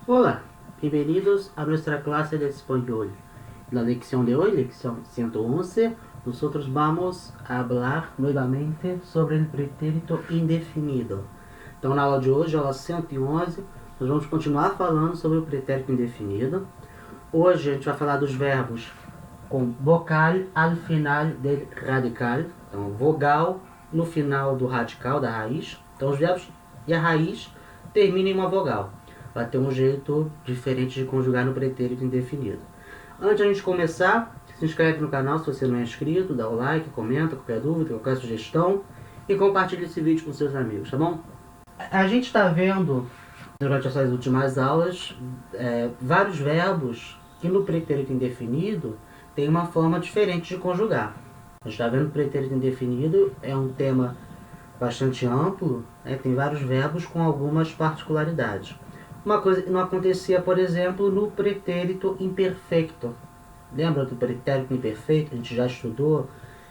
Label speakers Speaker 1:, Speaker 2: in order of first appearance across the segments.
Speaker 1: Hola, bienvenidos a nuestra clase de español. La lección de hoy, lección 111, nosotros vamos a hablar nuevamente sobre el pretérito indefinido. Então, na aula de hoje, aula 111, nós vamos continuar falando sobre o pretérito indefinido. Hoje a gente vai falar dos verbos com vocal al final del radical, então vogal no final do radical, da raiz. Então os verbos e a raiz terminam em uma vogal. Vai ter um jeito diferente de conjugar no pretérito indefinido. Antes de a gente começar, se inscreve no canal se você não é inscrito, dá o like, comenta, qualquer dúvida, qualquer sugestão e compartilha esse vídeo com seus amigos, tá bom? A gente está vendo durante essas últimas aulas vários verbos que no pretérito indefinido tem uma forma diferente de conjugar. A gente está vendo que o pretérito indefinido é um tema bastante amplo, né? Tem vários verbos com algumas particularidades. Uma coisa que não acontecia, por exemplo, no pretérito imperfeito. Lembra do pretérito imperfeito? A gente já estudou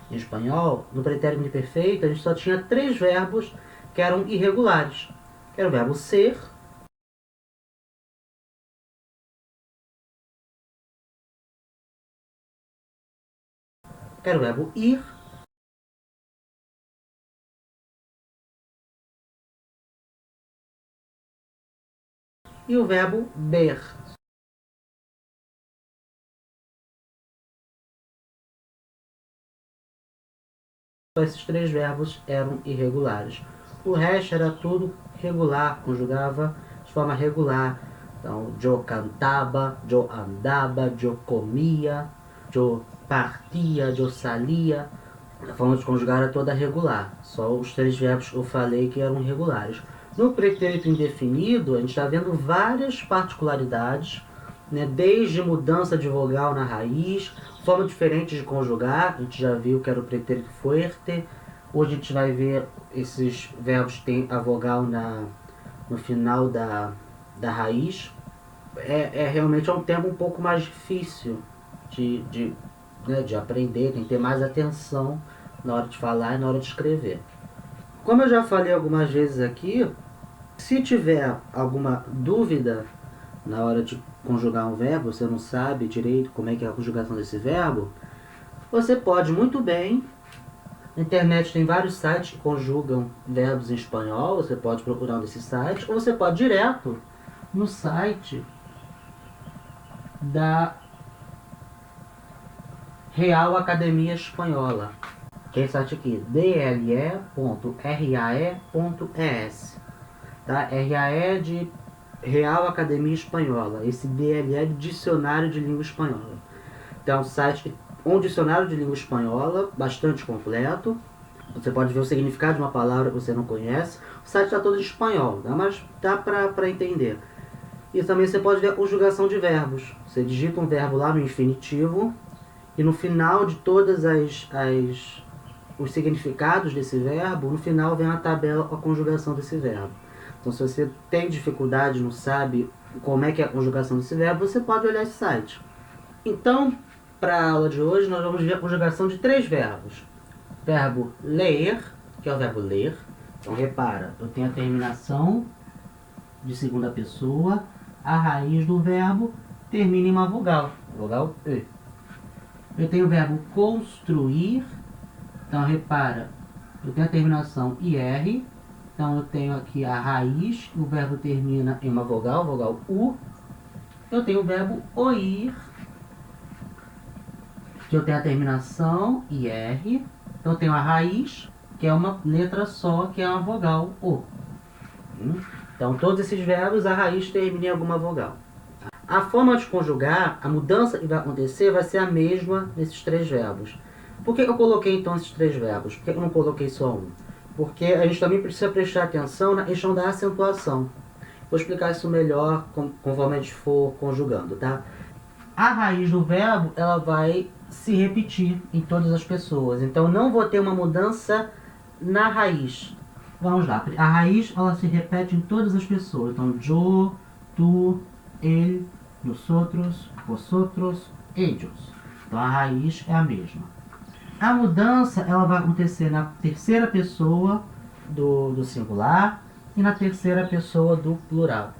Speaker 1: em espanhol. No pretérito imperfeito, a gente só tinha 3 verbos que eram irregulares. Que era o verbo ser, era o verbo ir e o verbo ver. Esses 3 verbos eram irregulares. O resto era tudo regular, conjugava de forma regular. Então, eu cantava, eu andava, eu comia, eu partia, eu salia. A forma de conjugar era toda regular. Só os 3 verbos que eu falei que eram regulares. No pretérito indefinido, a gente está vendo várias particularidades, né? Desde mudança de vogal na raiz, forma diferente de conjugar. A gente já viu que era o pretérito fuerte. Hoje a gente vai ver esses verbos que tem a vogal no final da raiz. Realmente um tema um pouco mais difícil de aprender, tem que ter mais atenção na hora de falar e na hora de escrever. Como eu já falei algumas vezes aqui, se tiver alguma dúvida na hora de conjugar um verbo, você não sabe direito como é que é a conjugação desse verbo, você pode muito bem. Na internet tem vários sites que conjugam verbos em espanhol, você pode procurar um desses sites, ou você pode ir direto no site da Real Academia Espanhola, que é esse site aqui, dle.rae.es, tá? RAE de Real Academia Espanhola, esse DLE é de Dicionário de Língua Espanhola. Então é um site, um dicionário de língua espanhola, bastante completo. Você pode ver o significado de uma palavra que você não conhece. O site está todo em espanhol, tá? Mas dá para entender. E também você pode ver a conjugação de verbos. Você digita um verbo lá no infinitivo e no final de todas os significados desse verbo, no final vem a tabela com a conjugação desse verbo. Então, se você tem dificuldade, não sabe como é que é a conjugação desse verbo, você pode olhar esse site. Então, para a aula de hoje, nós vamos ver a conjugação de 3 verbos. Verbo ler, que é o verbo ler. Então, repara, eu tenho a terminação de segunda pessoa, a raiz do verbo termina em uma vogal, vogal E. Eu tenho o verbo construir, então repara, eu tenho a terminação IR, então eu tenho aqui a raiz, o verbo termina em uma vogal, vogal U. Eu tenho o verbo oír, que eu tenho a terminação IR, então eu tenho a raiz, que é uma letra só, que é uma vogal O. Então todos esses verbos, a raiz termina em alguma vogal. A forma de conjugar, a mudança que vai acontecer vai ser a mesma nesses 3 verbos. Por que eu coloquei então esses 3 verbos? Por que eu não coloquei só um? Porque a gente também precisa prestar atenção na questão da acentuação. Vou explicar isso melhor conforme a gente for conjugando, tá? A raiz do verbo, ela vai se repetir em todas as pessoas. Então não vou ter uma mudança na raiz. Vamos lá. A raiz, ela se repete em todas as pessoas. Então, yo, tu, ele, nosotros, vosotros, ellos. Então a raiz é a mesma. A mudança, ela vai acontecer na terceira pessoa do singular e na terceira pessoa do plural.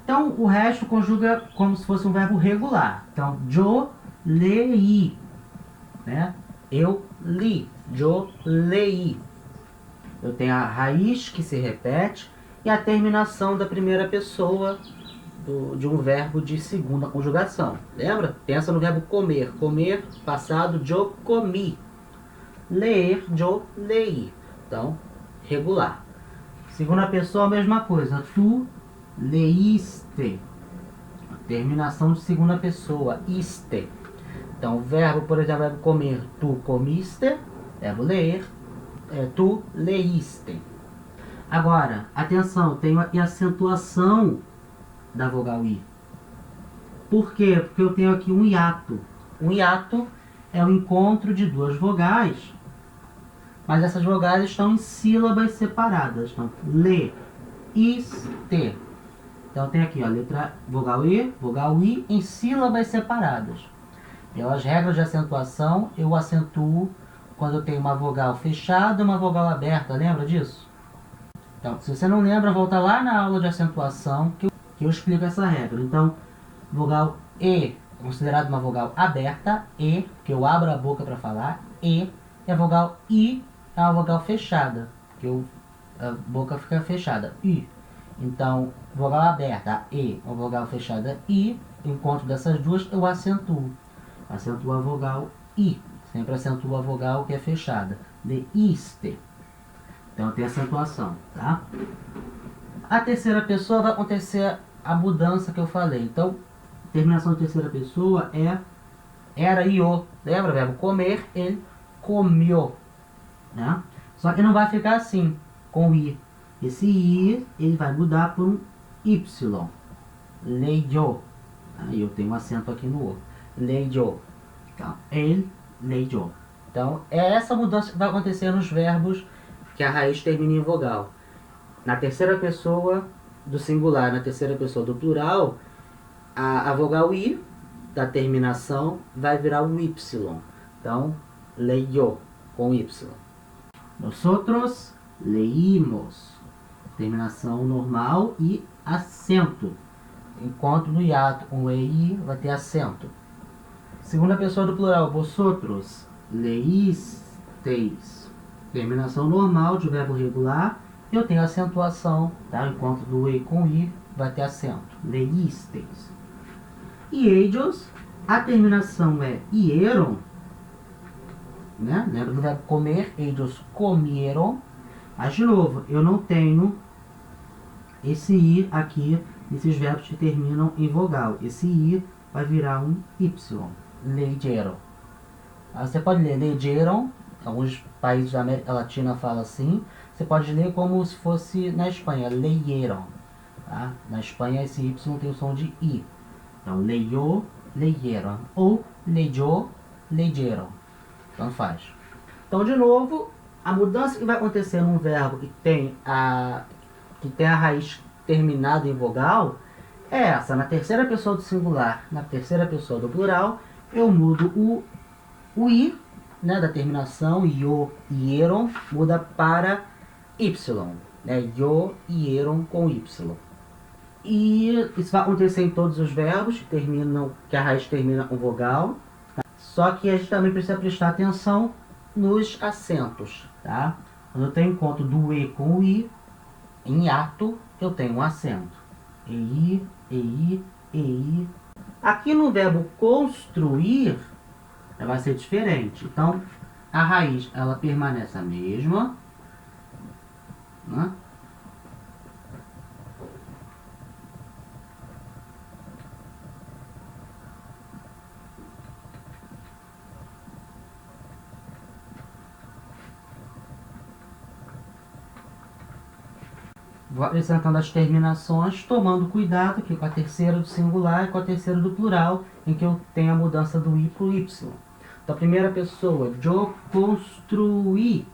Speaker 1: Então, o resto conjuga como se fosse um verbo regular. Então, yo leí, né? Eu li, yo leí. Eu tenho a raiz que se repete e a terminação da primeira pessoa de um verbo de segunda conjugação. Lembra? Pensa no verbo comer. Comer, passado, yo comi. Ler, yo leí. Então, regular. Segunda pessoa, a mesma coisa. Tu leíste. Terminação de segunda pessoa. Iste. Então, o verbo, por exemplo, verbo comer. Tu comiste. Verbo ler. Tu leíste. Agora, atenção, tem aqui a acentuação da vogal I. Por quê? Porque eu tenho aqui um hiato. Um hiato é o encontro de duas vogais, mas essas vogais estão em sílabas separadas. Então, le, iste. Então, tem aqui, ó, letra vogal E, vogal I em sílabas separadas. Pelas regras de acentuação, eu acentuo quando eu tenho uma vogal fechada e uma vogal aberta. Lembra disso? Então, se você não lembra, volta lá na aula de acentuação que eu explico essa regra. Então, vogal E é considerada uma vogal aberta, E, que eu abro a boca para falar, E a vogal I é uma vogal fechada, que a boca fica fechada, I. Então, vogal aberta, E, uma vogal fechada, I, encontro dessas duas, eu acentuo. Acentuo a vogal I, sempre acentuo a vogal que é fechada, leíste. Então, tem acentuação, tá? A terceira pessoa vai acontecer a mudança que eu falei. Então, terminação de terceira pessoa é era e o. Lembra? O verbo comer, ele comeu. Né? Só que não vai ficar assim, com i. Esse i, ele vai mudar por um y. Leyó. Aí eu tenho um acento aqui no o. Leyó. Então, ele leyó. Então, é essa mudança que vai acontecer nos verbos que a raiz termina em vogal. Na terceira pessoa do singular, na terceira pessoa do plural, a vogal I da terminação vai virar um Y. Então, leyó, com Y. Nosotros leímos. Terminação normal e acento. Enquanto no hiato com EI vai ter acento. Segunda pessoa do plural, vosotros leísteis. Terminação normal de verbo regular. Eu tenho acentuação, tá? Enquanto do E com I vai ter acento. Leísteis. E ellos, a terminação é ieron, né? Lembra do verbo comer? Ellos comieron. Mas, de novo, eu não tenho esse I aqui nesses verbos que terminam em vogal. Esse I vai virar um Y. Leyeron. Você pode ler leyeron. Alguns países da América Latina falam assim. Você pode ler como se fosse na Espanha, leyeron. Tá? Na Espanha esse Y tem o som de I. Então, leyó, leyeron. Ou leyó, leyeron. Então faz. Então, de novo, a mudança que vai acontecer num verbo que tem a raiz terminada em vogal é essa. Na terceira pessoa do singular, na terceira pessoa do plural, eu mudo o I, né, da terminação, io, ieron, muda para Y, né, io, ieron com Y. E isso vai acontecer em todos os verbos que a raiz termina com vogal, tá? Só que a gente também precisa prestar atenção nos acentos, tá? Quando eu tenho encontro do E com o I, em hiato, eu tenho um acento. EI, EI, EI. Aqui no verbo construir, vai ser diferente. Então, a raiz, ela permanece a mesma, né? Vou acrescentando as terminações, tomando cuidado aqui com a terceira do singular e com a terceira do plural, em que eu tenho a mudança do I para o Y. Então, a primeira pessoa, yo construí.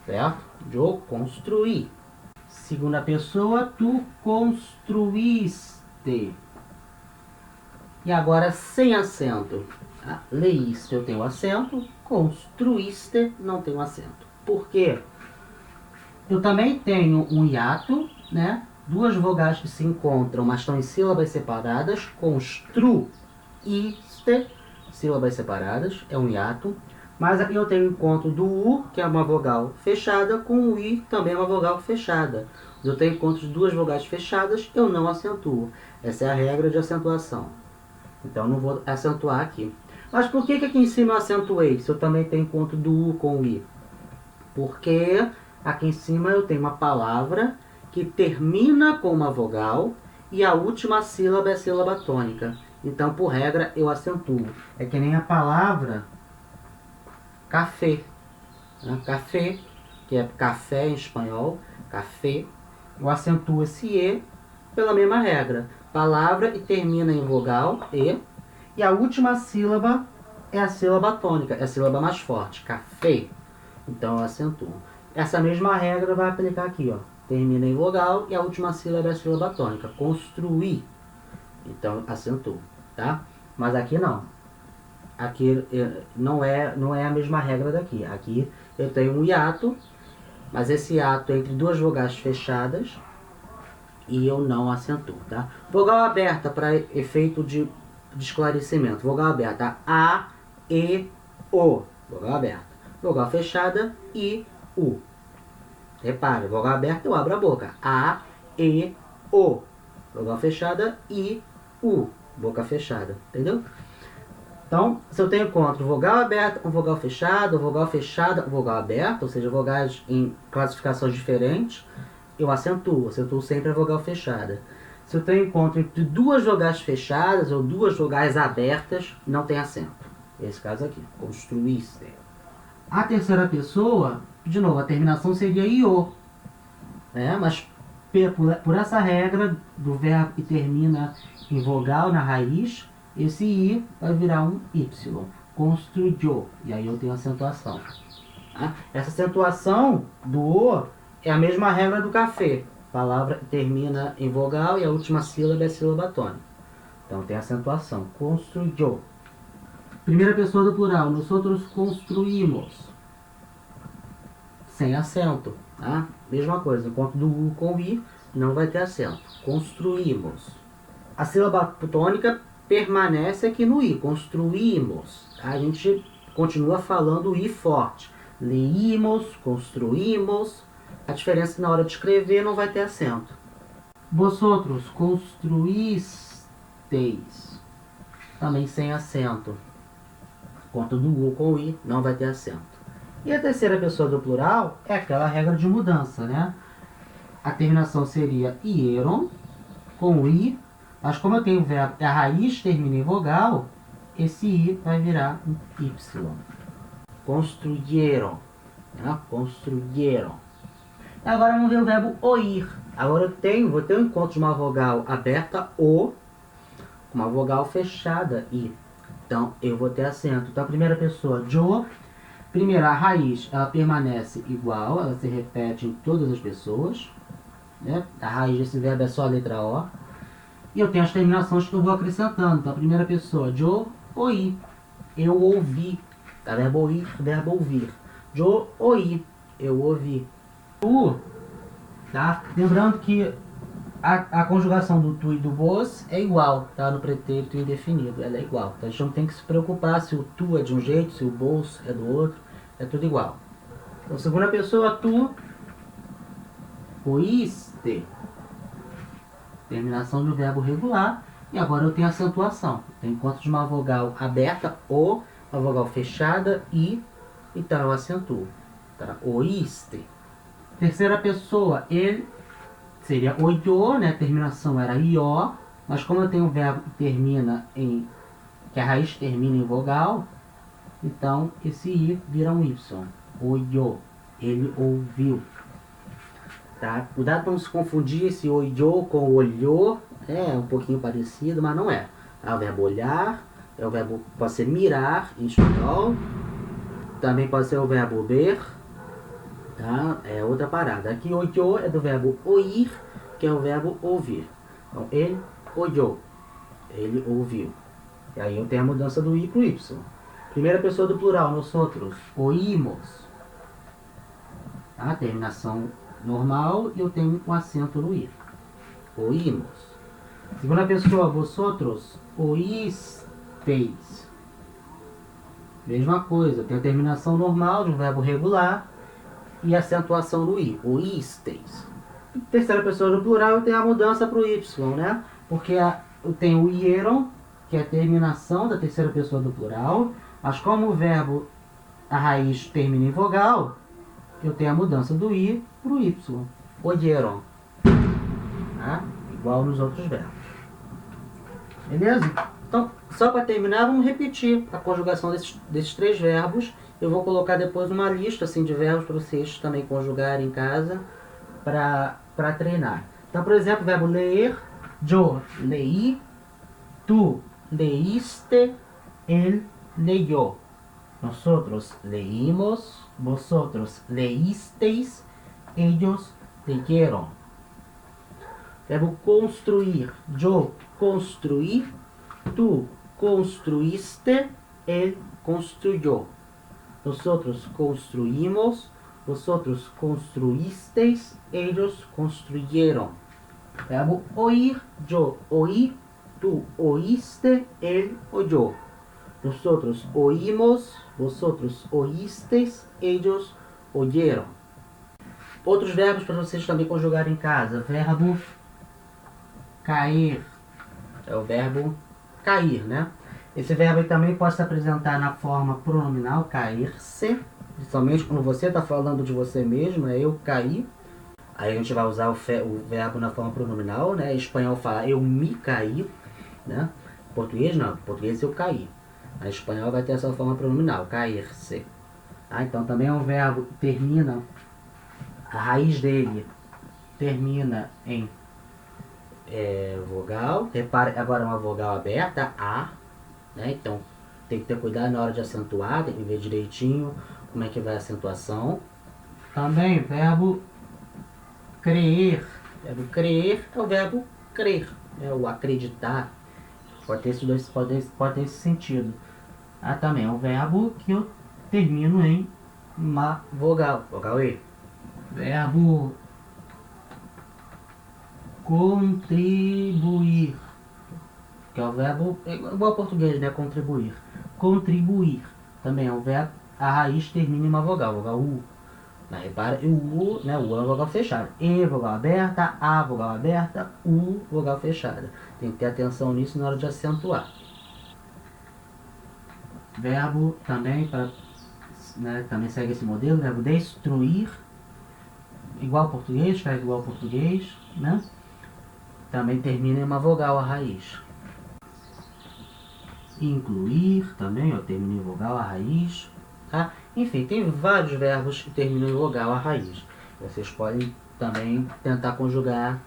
Speaker 1: Certo? Yo construí. Segunda pessoa, tu construíste. E agora, sem acento. Leíste, eu tenho acento. Construíste, não tenho acento. Por quê? Eu também tenho um hiato, né? duas vogais que se encontram, mas estão em sílabas separadas, construíste, sílabas separadas, é um hiato. Mas aqui eu tenho o encontro do U, que é uma vogal fechada, com o I, também é uma vogal fechada. Eu tenho encontro de duas vogais fechadas, eu não acentuo. Essa é a regra de acentuação. Então, não vou acentuar aqui. Mas por que aqui em cima eu acentuei, se eu também tenho encontro do U com o I? Porque aqui em cima eu tenho uma palavra que termina com uma vogal e a última sílaba é sílaba tônica. Então, por regra, eu acentuo. É que nem a palavra café. Café, que é café em espanhol, café. Eu acentuo esse E pela mesma regra. Palavra e termina em vogal, e a última sílaba é a sílaba tônica, é a sílaba mais forte, café. Então eu acentuo. Essa mesma regra vai aplicar aqui, ó. Termina em vogal e a última sílaba é a sílaba tônica, construir. Então acentuo, tá? Mas aqui não. Aqui não é a mesma regra daqui. Aqui eu tenho um hiato, mas esse hiato é entre duas vogais fechadas e eu não acentuo, tá? Vogal aberta para efeito de esclarecimento. Vogal aberta, A, E, O. Vogal aberta. Vogal fechada, I, U. Repare, vogal aberta eu abro a boca. A, E, O. Vogal fechada, I, U. Boca fechada, entendeu? Então, se eu tenho encontro vogal aberta com vogal fechada com vogal aberta, ou seja, vogais em classificações diferentes, eu acentuo sempre a vogal fechada. Se eu tenho encontro entre duas vogais fechadas ou duas vogais abertas, não tem acento. Esse caso aqui, construíste. A terceira pessoa, de novo, a terminação seria io. Mas por essa regra do verbo que termina em vogal na raiz, esse I vai virar um Y. Construiu. E aí eu tenho acentuação. Essa acentuação do O é a mesma regra do café. A palavra termina em vogal e a última sílaba é sílaba tônica. Então tem acentuação. Construiu. Primeira pessoa do plural. Nós outros construímos. Sem acento. Mesma coisa. Enquanto do U com o I, não vai ter acento. Construímos. A sílaba tônica permanece aqui no I. Construímos. A gente continua falando o I forte. Leímos, construímos. A diferença é que na hora de escrever não vai ter acento. Vosotros construísteis. Também sem acento. Enquanto do U com o I não vai ter acento. E a terceira pessoa do plural é aquela regra de mudança, né? A terminação seria ieron com o I. Mas como eu tenho o verbo e a raiz termina em vogal, esse I vai virar um Y. Construyeron. Construyeron. Agora vamos ver o verbo oír. Agora vou ter um encontro de uma vogal aberta, O, com uma vogal fechada, I. Então eu vou ter acento. Então a primeira pessoa, yo. Primeiro, a raiz, ela permanece igual, ela se repete em todas as pessoas. Né? A raiz desse verbo é só a letra O. E eu tenho as terminações que eu vou acrescentando. Então, a primeira pessoa, yo oí. Eu ouvi. Tá? Verbo oír, verbo ouvir. Yo oí. Eu ouvi. Tá? Lembrando que a conjugação do tu e do vos é igual, tá? No pretérito indefinido. Ela é igual. Então, a gente não tem que se preocupar se o tu é de um jeito, se o vos é do outro. É tudo igual. Então, segunda pessoa, tu oíste. Terminação do verbo regular. E agora eu tenho acentuação. Tem encontro de uma vogal aberta, O, uma vogal fechada, I. Então eu acentuo. Tá? Oíste. Terceira pessoa, ele seria oiô, né? A terminação era ió. Mas como eu tenho um verbo que termina em... que a raiz termina em vogal, então esse I vira um Y. Oiô. Ele ouviu. Tá? Cuidado para não se confundir esse oiô com olhou. É um pouquinho parecido, mas não é. É o verbo olhar, é o verbo, pode ser mirar em espanhol. Também pode ser o verbo ver. Tá? É outra parada. Aqui oiô é do verbo oír, que é o verbo ouvir. Então ele olhou, ele ouviu. E aí eu tenho a mudança do I para o Y. Primeira pessoa do plural, nós outros oímos. Tá? Terminação normal e eu tenho um acento no I. oímos. Segunda pessoa, vosotros oísteis. Mesma coisa, tem a terminação normal de um verbo regular e a acentuação do i, oísteis. Terceira pessoa do plural tem a mudança para o y, né? Porque tem o ieron, que é a terminação da terceira pessoa do plural, mas como o verbo, a raiz termina em vogal, eu tenho a mudança do i para o y, oyeron, tá? Igual nos outros verbos. Beleza? Então, só para terminar, vamos repetir a conjugação desses três verbos. Eu vou colocar depois uma lista assim, de verbos para vocês também conjugarem em casa para treinar. Então, por exemplo, o verbo ler, yo leí, tú leíste, él leyó. Nosotros leímos, vosotros leísteis, ellos leyeron. Verbo construir, yo construí, tú construiste, él construyó. Nosotros construimos, vosotros construisteis, ellos construyeron. Verbo oír, yo oí, tú oíste, él oyó. Nosotros oímos, vosotros oísteis, ellos oyeron. Outros verbos para vocês também conjugarem em casa. Verbo cair. É o verbo cair, né? Esse verbo também pode se apresentar na forma pronominal, cair-se. Principalmente quando você está falando de você mesmo, é eu caí. Aí a gente vai usar o verbo na forma pronominal, né? Em espanhol fala eu me caí, né? Português não, português eu caí. Em espanhol vai ter essa forma pronominal, cair-se. Ah, então também é um verbo que termina, a raiz dele termina em vogal. Repare, agora é uma vogal aberta, a, né? Então tem que ter cuidado na hora de acentuar, tem que ver direitinho como é que vai a acentuação. Também verbo crer. Verbo crer é o verbo crer, é o acreditar. Pode ter esses dois, pode ter esse sentido. Ah, também é um verbo que eu termino em uma vogal, vogal E. Verbo contribuir, que é o verbo igual ao português, né? Contribuir. Contribuir também é um verbo, a raiz termina em uma vogal, vogal U. Mas repara, o U, né? O U é uma vogal fechada. E, vogal aberta, A, vogal aberta, U, vogal fechada. Tem que ter atenção nisso na hora de acentuar. Verbo também, né, também segue esse modelo, verbo destruir, igual ao português, escreve igual ao português, né? Também termina em uma vogal a raiz. Incluir também, ó, termina em vogal a raiz, tá? Enfim, tem vários verbos que terminam em vogal a raiz. Vocês podem também tentar conjugar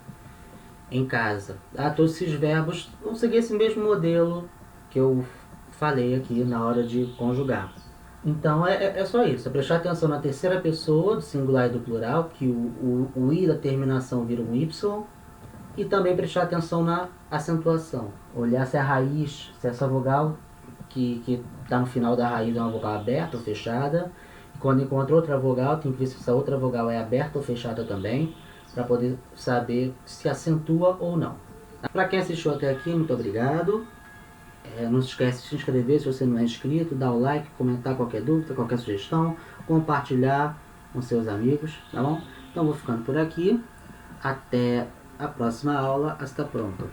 Speaker 1: em casa. Ah, todos esses verbos vão seguir esse mesmo modelo que eu falei aqui na hora de conjugar. Então é só isso, é prestar atenção na terceira pessoa do singular e do plural, que o i da terminação vira um y, e também prestar atenção na acentuação, olhar se a raiz, se essa vogal que está no final da raiz é uma vogal aberta ou fechada, e quando encontra outra vogal tem que ver se essa outra vogal é aberta ou fechada também, para poder saber se acentua ou não. Para quem assistiu até aqui, muito obrigado. Não se esquece de se inscrever se você não é inscrito, dar o like, comentar qualquer dúvida, qualquer sugestão, compartilhar com seus amigos, tá bom? Então vou ficando por aqui, até a próxima aula, hasta pronto.